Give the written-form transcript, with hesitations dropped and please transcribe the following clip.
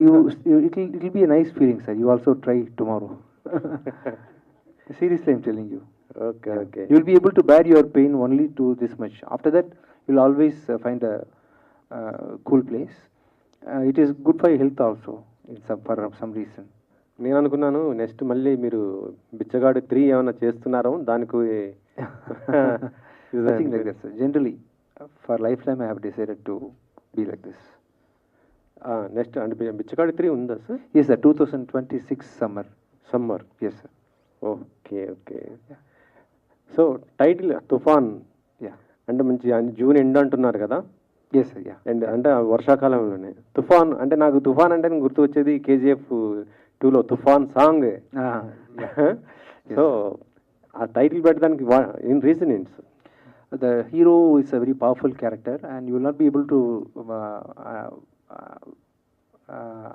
It'll be a nice feeling, sir. You also try tomorrow. Seriously, I'm telling you. Okay Yeah. Okay You'll be able to bear your pain only to this much. After that, you'll always find a cool place. It is good for your health also, for some reason. నేను అనుకున్నాను next మళ్ళీ మీరు బిచ్చగాడు 3 ఏమైనా చేస్తున్నారో దానికి Nothing like that, sir. Generally, for lifetime, I have decided to be like this. Next అంటే బిచ్చగాడు 3 ఉందా sir? Yes, sir. 2026 summer. Summer. Yes, sir. Okay okay. So title తుఫాన్. Yeah. అంటే మంచి జూన్ ఎండ్ అంటున్నారు కదా? Yes, sir. Yeah. అండ్ అంటే వర్షాకాలంలోనే తుఫాన్ అంటే నాకు తుఫాన్ అంటే గుర్తు వచ్చేది కేజీఎఫ్ 2లో తుఫాన్ సాంగ్. సో ఆ టైటిల్ పెట్టడానికి ఇన్ రీజన్ ఏంటి sir? The hero is a very powerful character, and you will not be able to